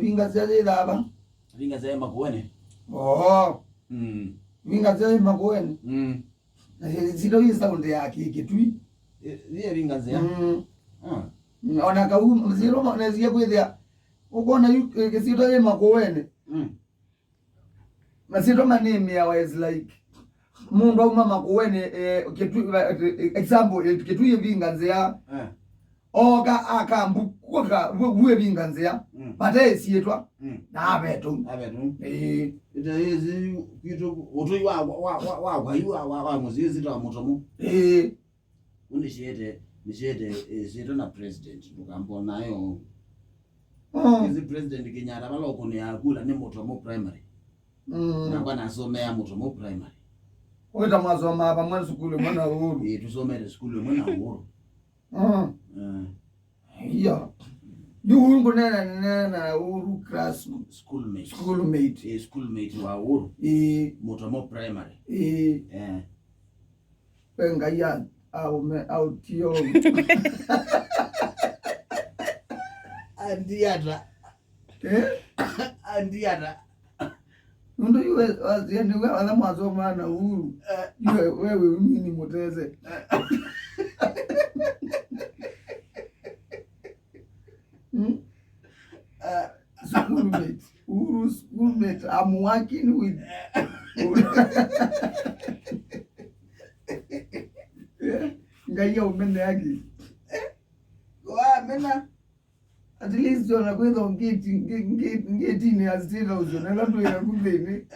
Vingaze daba. Vingaze makuene. Oh. Vingaze makuene. Zito hii sound yake kitui. Ile vingaze ya. Ona ka zero manezie kwithia. Ukona zito hii makuene. Masito manemi ya is like mundu au mama kuwene kitu example kitu yevinganze ya oga akambuka buwe binganze ya bate sietwa na abetu ita hizi kitu utoi wa muzizi ta mutomo unishete zito na president tukambo nayo hizi president Kenyatta baloko ne akula ne mutomo primary nangwa nasomea mutomo primary Weta mwasoma hapa mwana sukulu mwana Uhuru. Tusomere sukulu mwana Uhuru. Yeah. Uhuru kunena Uhuru class schoolmate. Schoolmate wa Uhuru. Mutomo primary. Ngai au tio. Andiata. Ndo yue wazieni wala mwasoma na Uhuru. Yue wewe mimi muteze. Schoolmate. Uhuru schoolmate. I'm working with Ngai umene yake. Mena at least you're going to get in as still as you're not doing a good thing.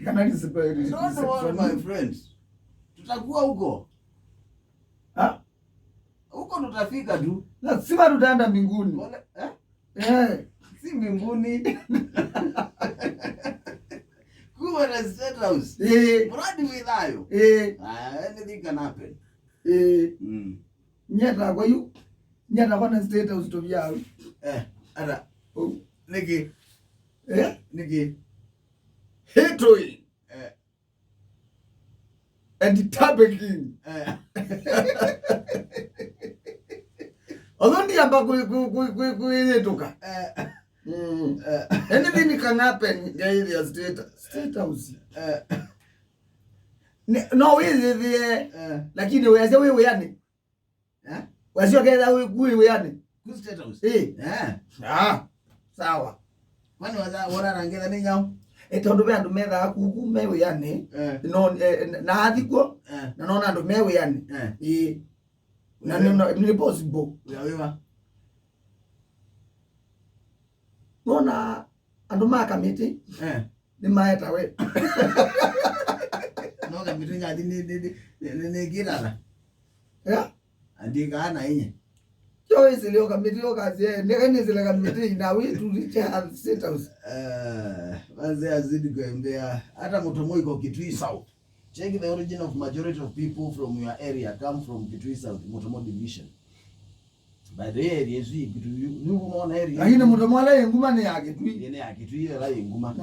Can I disappear? Don't worry, my friends. Tutakuwa huko. Huko tutafika tu. Lazima tutaenda mbinguni. Si mbinguni. Kuwa na state house. Mradi wilayo. Anything can happen. Nyata kwa yu. Nyata kwa na state house to vyao. Ada. Niki. Niki. Hitoi. And tabeking. Odondi amba kuitoka. Anything can happen in the state house. No is the lakini wewe yani. Wasio keza wewe yani. Ku state house. Sawa. Kwani wala rangeza ni nyao? Etondo be andu metha kuku mewe yani. No na athiko na nona andu mewe yani. Na ni possible. Yawewa. Nona andu makamiti. Ni maeta we. No kamiti ngadi ni girara. Andika ana yenye. Yo isile kamiti okazi ndekani zile kamiti na we to reach at state house. Wazee azidi kuembea hata Mutomo iko Kitui South. Check the origin of majority of people from your area come from Kitui South, Mutomo division. By the area is you unaona area. Lakini Mutomo ala nguma ni ya Kitui. Yene ya Kitui ala nguma.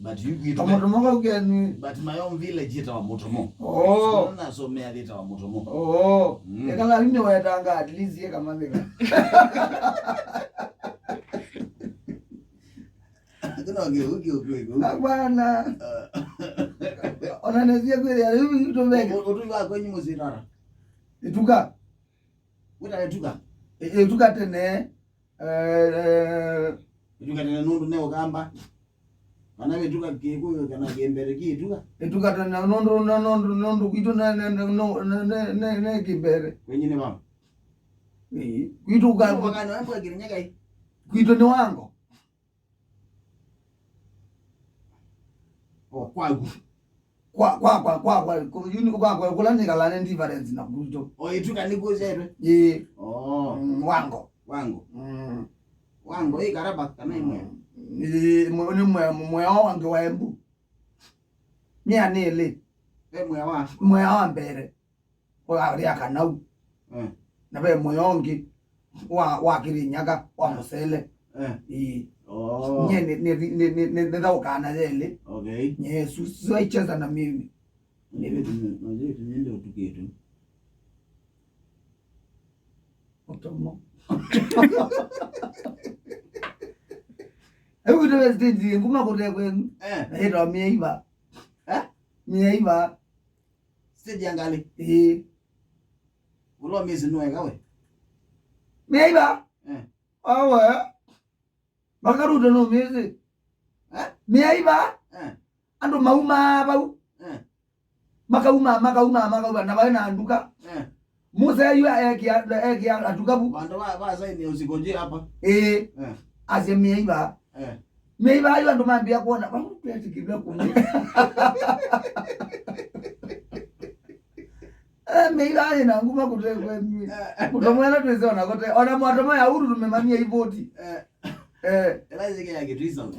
But you get Mutomo kwa ugeni. But my own village ita wa Mutomo. Na somea ita wa Mutomo. Ekala mimi wetanga at least ye kama ndika. Bwana. Onanezia kweli ya hivi vitu vingi. Utuka kwenye muzirara. Ituka. Ituka. Ituka tene. Ituka tene nundu ne ogamba. Kana ituka kikuyo kana gembere ki ituka. Ituka tene nundu kitu ne kimbere. Kwenye ni mama. Ituka. Wakano wangu akirinyaga hii. Kitu ni wangu. Kwagu. Kwa kulanika la difference na kuto. Ituka niko zero. Wango. Wango hii karaba kama imwe. Ni mwe wangu wa embu. Nya nile. Mwe wa mbere. Kwa ali akanau. Na be mwe ongi wa kirinyaga wa musele. Nye ni daukana zele. Okay. Yesu swaicheza na mimi. Niende utuketu. Mutomo. Hebu ndio stage nguma kote kwenu. Ndio mieiba. Mieiba. Stage angali. Ulo miezi noe gawe. Mieiba. Awe. Bakarudo no miezi. Mieiba. Ando mauma bau. Makauma na bana anduka. Musa yua eki atukabu. Bando ba sasa ni usigonje hapa. Ase mieiba. Mieiba yua ndo mambia kuona bangu tuyatikibia kuni. Mieiba ina nguma kote kwenu. Mutomwana twese ona kote. Ona mwatomo ya Uhuru tumemamia ivoti. Ela zike ya Kitui South.